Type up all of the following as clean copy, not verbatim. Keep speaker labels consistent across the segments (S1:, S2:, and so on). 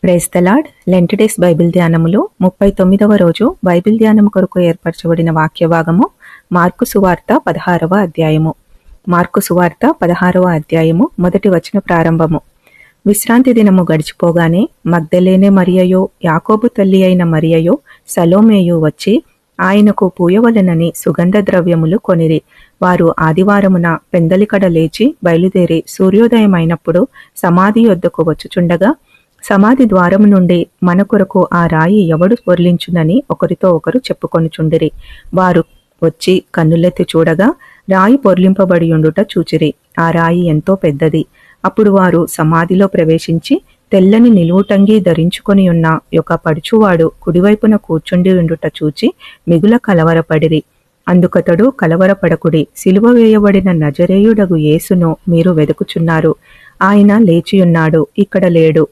S1: Praise the lord. Lent days Bible ధ్యానములో 39వ రోజు బైబిల్ ధ్యానం కొరకు ఏర్పరచబడిన వాక్య భాగము మార్కు సువార్త 16వ అధ్యాయము. మార్కు సువార్త 16వ అధ్యాయము మొదటి వచన ప్రారంభము. విశ్రాంతి దినము గడిచిపోగానే మగ్దలేనే మరియయో, యాకోబు తల్లి అయిన మరియయో, సలోమేయు వచ్చి ఆయనకు పూయవలెనని సుగంధ ద్రవ్యములు కొనిరి. వారు ఆదివారమున పెందలికడ లేచి బయలుదేరి సూర్యోదయమైనప్పుడు సమాధి యొద్దకు వచ్చుచుండగా సమాధి ద్వారము నుండి మన కొరకు ఆ రాయి ఎవడు పొర్లించునని ఒకరితో ఒకరు చెప్పుకొనుచుండిరి. వారు వచ్చి కన్నులెత్తి చూడగా రాయి పొర్లింపబడి ఉండుట చూచిరి. ఆ రాయి ఎంతో పెద్దది. అప్పుడు వారు సమాధిలో ప్రవేశించి తెల్లని నిలువుటంగి ధరించుకొని ఉన్న ఒక పడుచువాడు కుడివైపున కూర్చుండి ఉండుట చూచి మిగుల కలవరపడిరి. అందుకతడు, కలవరపడకుడి, సిలువ వేయబడిన నజరేయుడగు యేసును మీరు వెదుకుచున్నారు. ఆయన లేచియున్నాడు, ఇక్కడ లేడు.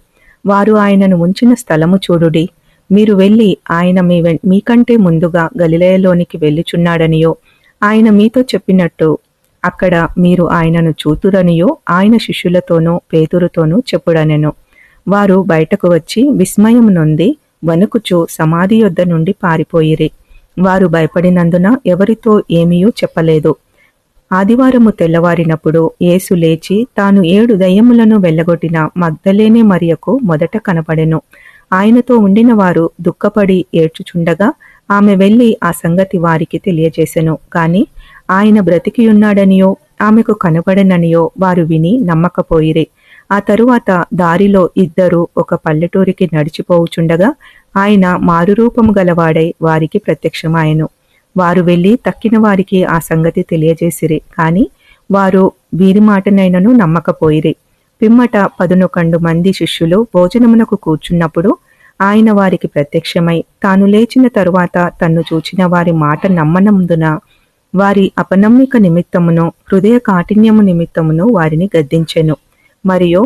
S1: వారు ఆయనను ఉంచిన స్థలము చూడుడి. మీరు వెళ్ళి ఆయన మీకంటే ముందుగా గలిలయలోనికి వెళ్ళుచున్నాడనియో, ఆయన మీతో చెప్పినట్టు అక్కడ మీరు ఆయనను చూతురనియో ఆయన శిష్యులతోనూ పేతురుతోనూ చెప్పుడనెను. వారు బయటకు వచ్చి విస్మయం నొంది వణుకుచు సమాధి యొద్ద నుండి పారిపోయిరి. వారు భయపడినందున ఎవరితో ఏమీయూ చెప్పలేదు. ఆదివారము తెల్లవారినప్పుడు యేసు లేచి తాను 7 దయ్యములను వెళ్ళగొట్టిన మగ్దలేనే మరియకు మొదట కనపడెను. ఆయనతో ఉండిన వారు దుఃఖపడి ఏడ్చుచుండగా ఆమె వెళ్ళి ఆ సంగతి వారికి తెలియజేసెను. కాని ఆయన బ్రతికియున్నాడనియో ఆమెకు కనపడెననియో వారు విని నమ్మకపోయిరి. ఆ తరువాత దారిలో ఇద్దరు ఒక పల్లెటూరికి నడిచిపోవుచుండగా ఆయన మారురూపము గలవాడై వారికి ప్రత్యక్షమాయెను. వారు వెళ్ళి తక్కిన వారికి ఆ సంగతి తెలియజేసిరి. కాని వారు వీరి మాటనైనను నమ్మకపోయిరి. పిమ్మట 11 మంది శిష్యులు భోజనమునకు కూర్చున్నప్పుడు ఆయన వారికి ప్రత్యక్షమై తాను లేచిన తరువాత తన్ను చూచిన వారి మాట నమ్మనందున వారి అపనమ్మిక నిమిత్తమును హృదయ కాఠిన్యము నిమిత్తమును వారిని గద్దించెను. మరియు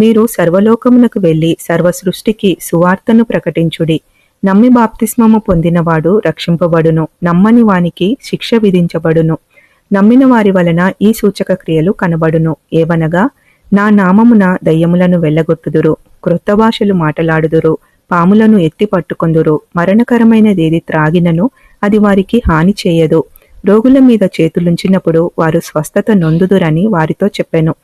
S1: మీరు సర్వలోకమునకు వెళ్ళి సర్వ సృష్టికి సువార్తను ప్రకటించుడి. నమ్మి బాప్తిస్మము పొందినవాడు రక్షింపబడును, నమ్మని వానికి శిక్ష విధించబడును. నమ్మిన వారి వలన ఈ సూచక క్రియలు కనబడును. ఏవనగా, నా నామమున దయ్యములను వెళ్ళగొట్టుదురు, క్రొత్త భాషలు మాటలాడుదురు, పాములను ఎత్తి పట్టుకొందురు, మరణకరమైనదేది త్రాగినను అది వారికి హాని చేయదు, రోగుల మీద చేతులుంచినప్పుడు వారు స్వస్థత నొందుదురని వారితో చెప్పెను.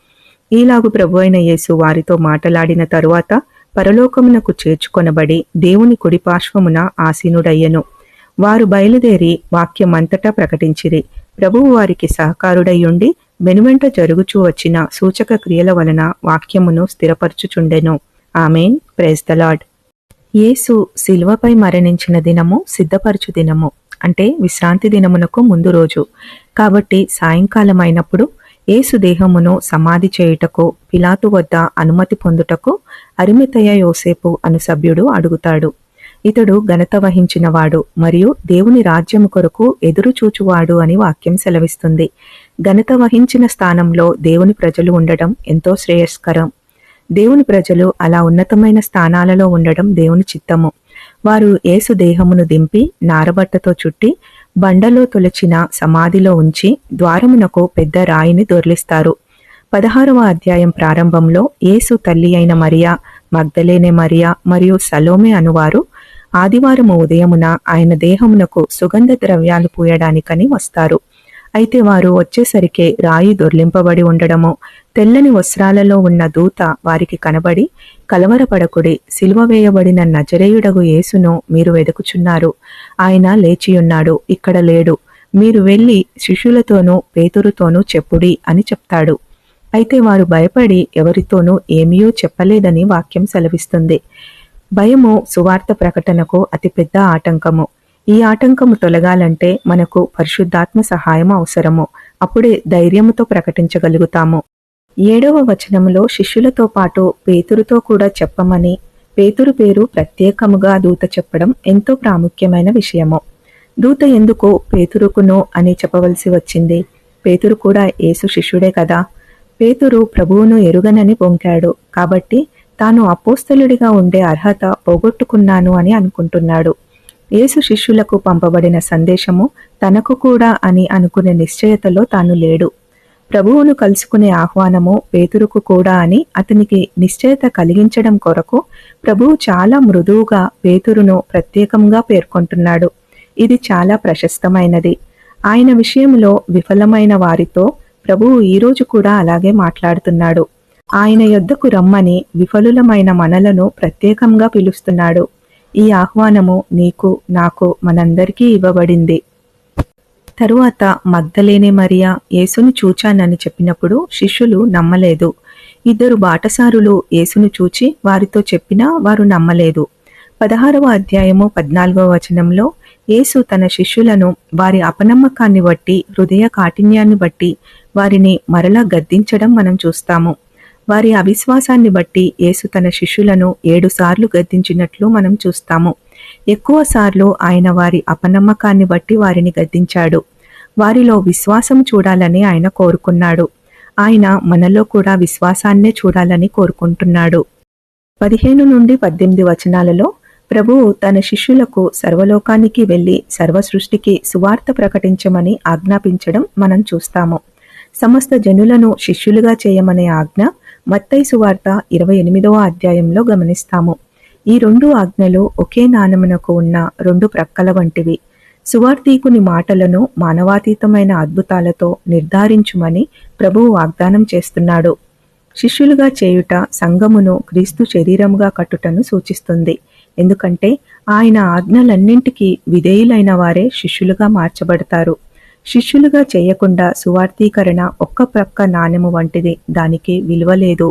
S1: ఈలాగు ప్రభువైన యేసు వారితో మాటలాడిన తరువాత పరలోకమునకు చేర్చుకొనబడి దేవుని కుడిపార్శ్వమున ఆసీనుడయ్యెను. వారు బయలుదేరి వాక్యమంతటా ప్రకటించిరి. ప్రభువు వారికి సహకారుడయ్యుండి వెనువెంట జరుగుచూ వచ్చిన సూచక క్రియల వలన వాక్యమును స్థిరపరచుచుండెను. ఆమేన్. Praise the lord. యేసు శిలువపై మరణించిన దినము సిద్ధపరచు దినము, అంటే విశ్రాంతి దినమునకు ముందు రోజు. కాబట్టి సాయంకాలం అయినప్పుడు యేసు దేహమును సమాధి చేయుటకు పిలాతు వద్ద అనుమతి పొందుటకు అరిమతయ యోసేపు అను సభ్యుడు అడుగుతాడు. ఇతడు ఘనత వహించినవాడు మరియు దేవుని రాజ్యము కొరకు ఎదురుచూచువాడు అని వాక్యం సెలవిస్తుంది. ఘనత వహించిన స్థానంలో దేవుని ప్రజలు ఉండడం ఎంతో శ్రేయస్కరం. దేవుని ప్రజలు అలా ఉన్నతమైన స్థానాలలో ఉండడం దేవుని చిత్తము. వారు యేసు దేహమును దింపి నారబట్టతో చుట్టి బండలో తొలచిన సమాధిలో ఉంచి ద్వారమునకు పెద్ద రాయిని దొర్లిస్తారు. 16వ అధ్యాయం ప్రారంభంలో యేసు తల్లి అయిన మరియా, మగ్దలేనే మరియా మరియు సలోమే అనువారు ఆదివారము ఉదయమున ఆయన దేహమునకు సుగంధ ద్రవ్యాలు పూయడానికని వస్తారు. అయితే వారు వచ్చేసరికి రాయి దొర్లింపబడి ఉండడము, తెల్లని వస్త్రాలలో ఉన్న దూత వారికి కనబడి, కలవరపడకుడి, సిలువ వేయబడిన నజరేయుడగు యేసును మీరు వెదుకుచున్నారు. ఆయన లేచియున్నాడు, ఇక్కడ లేడు. మీరు వెళ్ళి శిష్యులతోనూ పేతురుతోనూ చెప్పుడి అని చెప్తాడు. అయితే వారు భయపడి ఎవరితోనూ ఏమీయూ చెప్పలేదని వాక్యం సెలవిస్తుంది. భయము సువార్త ప్రకటనకు అతిపెద్ద ఆటంకము. ఈ ఆటంకము తొలగాలంటే మనకు పరిశుద్ధాత్మ సహాయం అవసరము. అప్పుడే ధైర్యముతో ప్రకటించగలుగుతాము. 7వ వచనములో శిష్యులతో పాటు పేతురుతో కూడా చెప్పమని పేతురు పేరు ప్రత్యేకముగా దూత చెప్పడం ఎంతో ప్రాముఖ్యమైన విషయము. దూత ఎందుకు పేతురుకును అని చెప్పవలసి వచ్చింది? పేతురు కూడా యేసు శిష్యుడే కదా. పేతురు ప్రభువును ఎరుగనని పొంకాడు. కాబట్టి తాను అపోస్తలుడిగా ఉండే అర్హత పోగొట్టుకున్నాను అని అనుకుంటున్నాడు. యేసు శిష్యులకు పంపబడిన సందేశము తనకు కూడా అని అనుకునే నిశ్చయతలో తాను లేడు. ప్రభువును కలుసుకునే ఆహ్వానము పేతురుకు కూడా అని అతనికి నిశ్చయత కలిగించడం కొరకు ప్రభువు చాలా మృదువుగా పేతురును ప్రత్యేకంగా పేర్కొంటున్నాడు. ఇది చాలా ప్రశస్తమైనది. ఆయన విషయంలో విఫలమైన వారితో ప్రభువు ఈరోజు కూడా అలాగే మాట్లాడుతున్నాడు. ఆయన యొద్దకు రమ్మని విఫలులమైన మనలను ప్రత్యేకంగా పిలుస్తున్నాడు. ఈ ఆహ్వానము నీకు, నాకు, మనందరికీ ఇవ్వబడింది. తరువాత మగ్దలేనే మరియా యేసును చూచానని చెప్పినప్పుడు శిష్యులు నమ్మలేదు. 2 బాటసారులు యేసును చూచి వారితో చెప్పినా వారు నమ్మలేదు. 16వ అధ్యాయము 14వ వచనంలో యేసు తన శిష్యులను వారి అపనమ్మకాన్ని బట్టి, హృదయ కాఠిన్యాన్ని బట్టి వారిని మరలా గద్దించడం మనం చూస్తాము. వారి అవిశ్వాసాన్ని బట్టి యేసు తన శిష్యులను 7 సార్లు గద్దించినట్లు మనం చూస్తాము. ఎక్కువ సార్లు ఆయన వారి అపనమ్మకాన్ని బట్టి వారిని గద్దించాడు. వారిలో విశ్వాసం చూడాలని ఆయన కోరుకున్నాడు. ఆయన మనలో కూడా విశ్వాసాన్నే చూడాలని కోరుకుంటున్నాడు. 15 నుండి 18 వచనాలలో ప్రభువు తన శిష్యులకు సర్వలోకానికి వెళ్లి సర్వ సృష్టికి సువార్త ప్రకటించమని ఆజ్ఞాపించడం మనం చూస్తాము. సమస్త జనులను శిష్యులుగా చేయమనే ఆజ్ఞ మత్తయి సువార్త 28వ అధ్యాయంలో గమనిస్తాము. ఈ 2 ఆజ్ఞలు ఒకే నాణెమునకు ఉన్న 2 ప్రక్కల వంటివి. సువార్తీకుని మాటలను మానవాతీతమైన అద్భుతాలతో నిర్ధారించుమని ప్రభువు వాగ్దానం చేస్తున్నాడు. శిష్యులుగా చేయుట సంఘమును క్రీస్తు శరీరముగా కట్టుటను సూచిస్తుంది. ఎందుకంటే ఆయన ఆజ్ఞలన్నింటికీ విధేయులైన వారే శిష్యులుగా మార్చబడతారు. శిష్యులుగా చేయకుండా సువార్తీకరణ ఒక్క ప్రక్క నాణెము వంటిది, దానికి విలువ లేదు.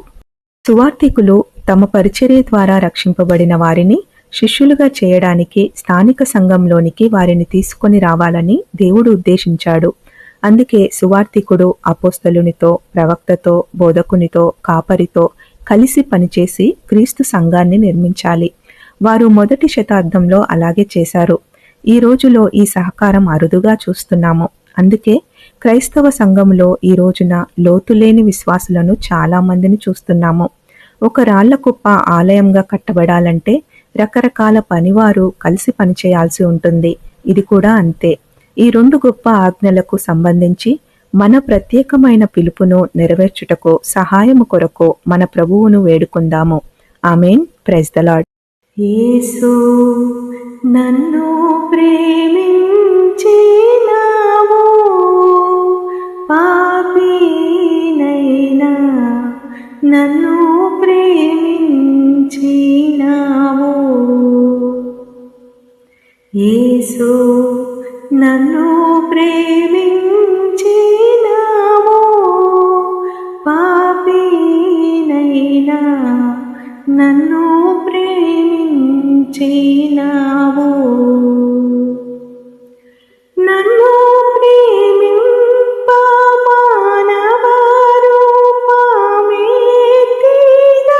S1: సువార్తికులు తమ పరిచర్య ద్వారా రక్షింపబడిన వారిని శిష్యులుగా చేయడానికి స్థానిక సంఘంలోనికి వారిని తీసుకొని రావాలని దేవుడు ఉద్దేశించాడు. అందుకే సువార్తికుడు అపోస్తలునితో, ప్రవక్తతో, బోధకునితో, కాపరితో కలిసి పనిచేసి క్రీస్తు సంఘాన్ని నిర్మించాలి. వారు మొదటి శతాబ్దంలో అలాగే చేశారు. ఈ రోజులో ఈ సహకారం అరుదుగా చూస్తున్నాము. అందుకే క్రైస్తవ సంఘంలో ఈ రోజున లోతులేని విశ్వాసులను చాలా మందిని చూస్తున్నాము. ఒక రాళ్ల కుప్ప ఆలయంగా కట్టబడాలంటే రకరకాల పనివారు కలిసి పనిచేయాల్సి ఉంటుంది. ఇది కూడా అంతే. ఈ 2 గొప్ప ఆజ్ఞలకు సంబంధించి మన ప్రత్యేకమైన పిలుపును నెరవేర్చుటకు సహాయము కొరకు మన ప్రభువును వేడుకుందాము. ఆమేన్. Praise the lord. యేసు నన్ను ప్రేమించినావు, పాపినైనా నన్ను ప్రేమించినావు. యేసు నన్ను ప్రేమించినావు, పాపినైనా నన్ను ప్రేమించినావు. నన్ను ప్రేమింప మానవ రూపమెత్తిన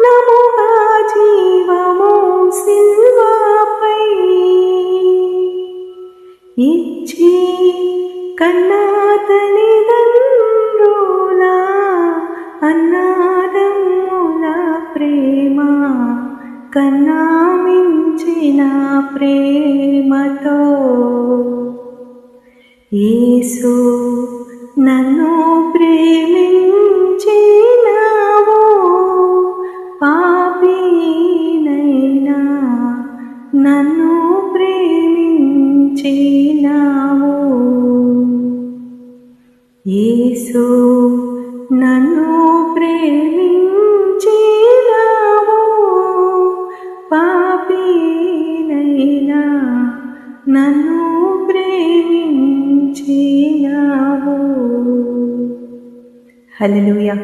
S1: నముగా జీవము సిల్వపై ఇచ్చి కన్నా తల్లిదండ్రుల అన్నాదమ్ముల ప్రేమ కన్నా మించిన ప్రేమతో యేసు నన్ను ప్రేమించినావు, పాపినైనా నన్ను ప్రేమించినావు. యేసు నన్ను ప్రేమించినావు, పాపినైనా నన్ను ప్రేమించినావు. హల్లెలూయా.